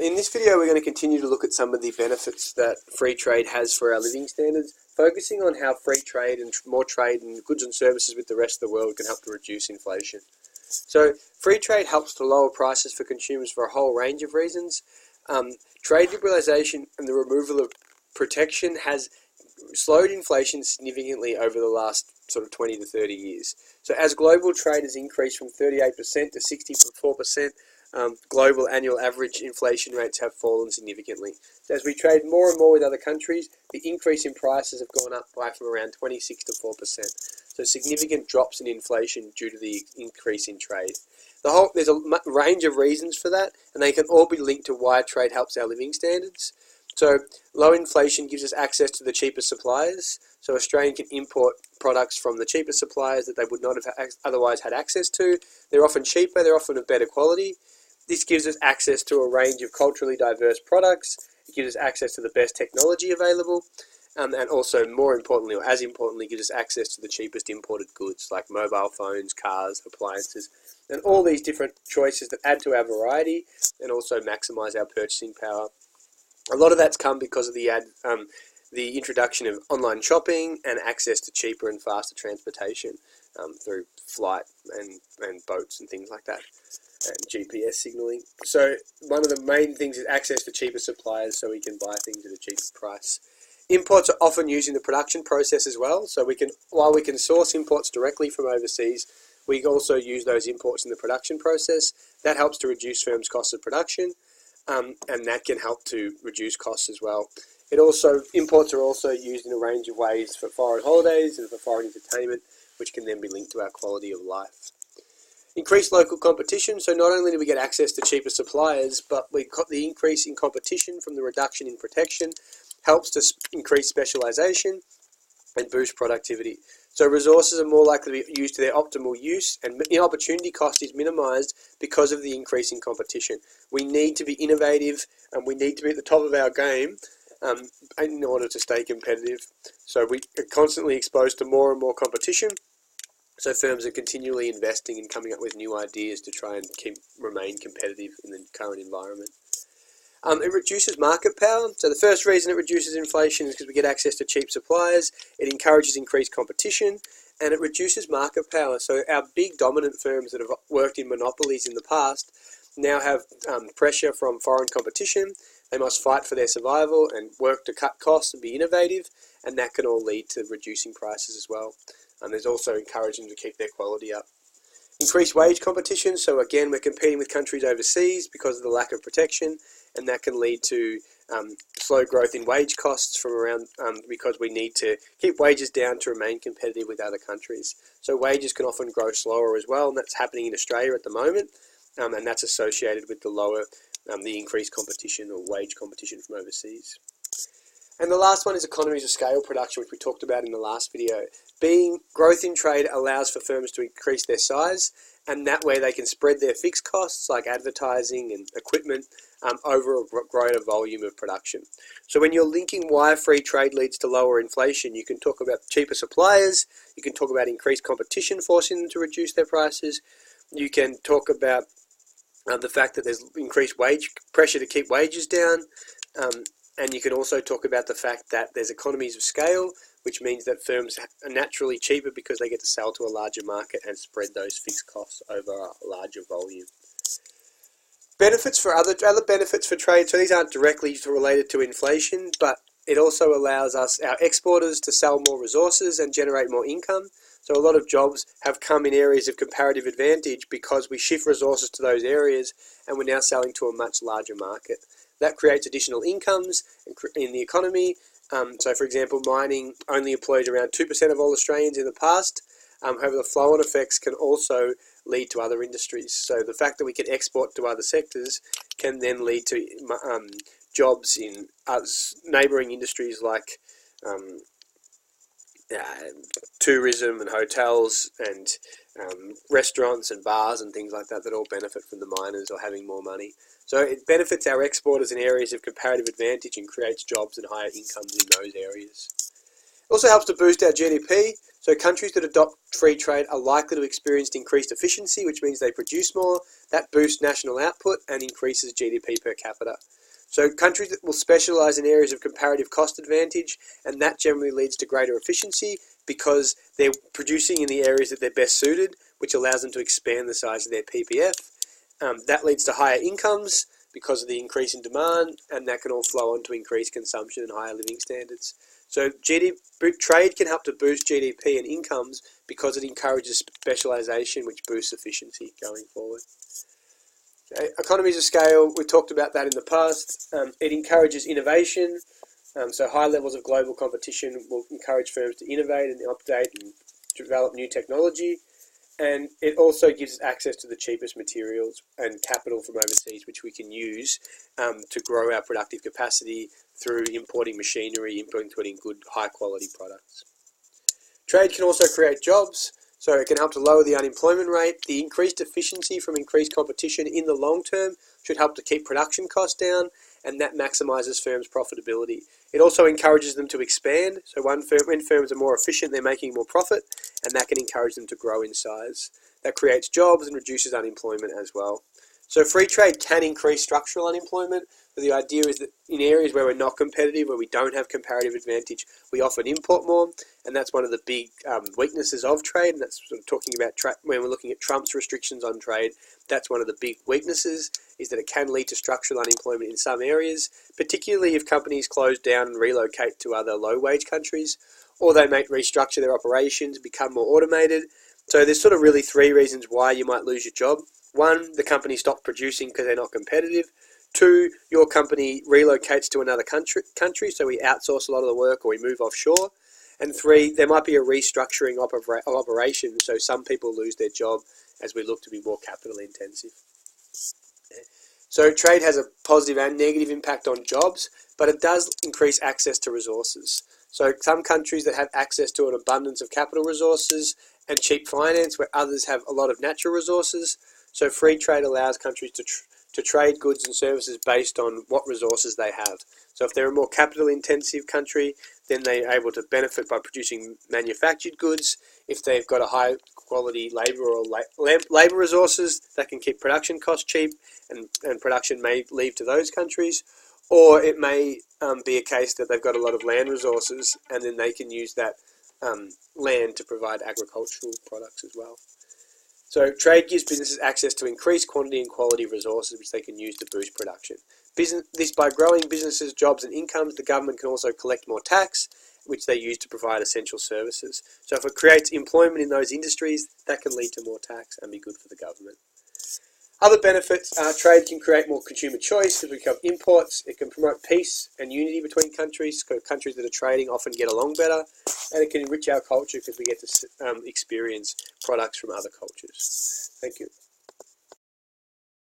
In this video, we're going to continue to look at some of the benefits that free trade has for our living standards, focusing on how free trade and more trade in goods and services with the rest of the world can help to reduce inflation. So, free trade helps to lower prices for consumers for a whole range of reasons. Trade liberalisation and the removal of protection has slowed inflation significantly over the last sort of 20 to 30 years. So as global trade has increased from 38% to 64%, global annual average inflation rates have fallen significantly. So as we trade more and more with other countries, the increase in prices have gone up by from around 26 to 4%. So significant drops in inflation due to the increase in trade. There's a range of reasons for that, and they can all be linked to why trade helps our living standards. So low inflation gives us access to the cheaper suppliers. So Australians can import products from the cheaper suppliers that they would not have otherwise had access to. They're often cheaper, they're often of better quality. This gives us access to a range of culturally diverse products. It gives us access to the best technology available. And also, more importantly, or as importantly, gives us access to the cheapest imported goods like mobile phones, cars, appliances, and all these different choices that add to our variety and also maximise our purchasing power. A lot of that's come because of the introduction of online shopping and access to cheaper and faster transportation through flight and boats and things like that, and GPS signalling. So one of the main things is access to cheaper suppliers so we can buy things at a cheaper price. Imports are often used in the production process as well. So while we can source imports directly from overseas, we also use those imports in the production process. That helps to reduce firms' costs of production. And that can help to reduce costs as well. Imports are also used in a range of ways for foreign holidays and for foreign entertainment, which can then be linked to our quality of life. Increased local competition, so not only do we get access to cheaper suppliers, but the increase in competition from the reduction in protection helps to increase specialisation and boost productivity. So resources are more likely to be used to their optimal use, and opportunity cost is minimised because of the increase in competition. We need to be innovative and we need to be at the top of our game in order to stay competitive. So we are constantly exposed to more and more competition. So firms are continually investing in coming up with new ideas to try and remain competitive in the current environment. It reduces market power. So the first reason it reduces inflation is because we get access to cheap suppliers. It encourages increased competition, and it reduces market power. So our big dominant firms that have worked in monopolies in the past now have pressure from foreign competition. They must fight for their survival and work to cut costs and be innovative, and that can all lead to reducing prices as well. And there's also encouraging them to keep their quality up. Increased wage competition. So again, we're competing with countries overseas because of the lack of protection, and that can lead to slow growth in wage costs because we need to keep wages down to remain competitive with other countries. So wages can often grow slower as well, and that's happening in Australia at the moment, and that's associated with the increased competition or wage competition from overseas. And the last one is economies of scale production, which we talked about in the last video. Growth in trade allows for firms to increase their size, and that way they can spread their fixed costs like advertising and equipment over a greater volume of production. So when you're linking why free trade leads to lower inflation, you can talk about cheaper suppliers, you can talk about increased competition forcing them to reduce their prices, you can talk about the fact that there's increased wage pressure to keep wages down, and you can also talk about the fact that there's economies of scale, which means that firms are naturally cheaper because they get to sell to a larger market and spread those fixed costs over a larger volume. Benefits for other benefits for trade. So these aren't directly related to inflation, but it also allows our exporters to sell more resources and generate more income. So a lot of jobs have come in areas of comparative advantage because we shift resources to those areas and we're now selling to a much larger market. That creates additional incomes in the economy. So for example, mining only employed around 2% of all Australians in the past. However, the flow-on effects can also lead to other industries. So the fact that we can export to other sectors can then lead to jobs in neighbouring industries like tourism and hotels and restaurants and bars and things like that all benefit from the miners or having more money. So it benefits our exporters in areas of comparative advantage and creates jobs and higher incomes in those areas. It also helps to boost our GDP. So countries that adopt free trade are likely to experience increased efficiency, which means they produce more. That boosts national output and increases GDP per capita. So countries that will specialise in areas of comparative cost advantage, and that generally leads to greater efficiency because they're producing in the areas that they're best suited, which allows them to expand the size of their PPF. That leads to higher incomes because of the increase in demand, and that can all flow on to increased consumption and higher living standards. So trade can help to boost GDP and incomes because it encourages specialisation, which boosts efficiency going forward. Economies of scale, we talked about that in the past. It encourages innovation, so high levels of global competition will encourage firms to innovate and update and develop new technology. And it also gives us access to the cheapest materials and capital from overseas, which we can use to grow our productive capacity through importing machinery, importing good, high-quality products. Trade can also create jobs, so it can help to lower the unemployment rate. The increased efficiency from increased competition in the long term should help to keep production costs down, and that maximises firms' profitability. It also encourages them to expand, so when firms are more efficient, they're making more profit, and that can encourage them to grow in size. That creates jobs and reduces unemployment as well. So free trade can increase structural unemployment, but the idea is that in areas where we're not competitive, where we don't have comparative advantage, we often import more, and that's one of the big weaknesses of trade, and that's sort of talking about when we're looking at Trump's restrictions on trade, that's one of the big weaknesses, is that it can lead to structural unemployment in some areas, particularly if companies close down and relocate to other low-wage countries, or they may restructure their operations, become more automated. So there's sort of really three reasons why you might lose your job. One, the company stops producing because they're not competitive. Two, your company relocates to another country, so we outsource a lot of the work or we move offshore. And three, there might be a restructuring of operations, so some people lose their job as we look to be more capital intensive. So trade has a positive and negative impact on jobs, but it does increase access to resources. So some countries that have access to an abundance of capital resources and cheap finance, where others have a lot of natural resources. So free trade allows countries to trade goods and services based on what resources they have. So if they're a more capital intensive country, then they're able to benefit by producing manufactured goods. If they've got a high quality labour or labour resources, that can keep production costs cheap, and production may leave to those countries. Or it may be a case that they've got a lot of land resources, and then they can use that land to provide agricultural products as well. So trade gives businesses access to increased quantity and quality of resources which they can use to boost production. By growing businesses, jobs and incomes, the government can also collect more tax, which they use to provide essential services. So if it creates employment in those industries, that can lead to more tax and be good for the government. Other benefits, trade can create more consumer choice because we have imports. It can promote peace and unity between countries. Countries that are trading often get along better, and it can enrich our culture because we get to experience products from other cultures. Thank you.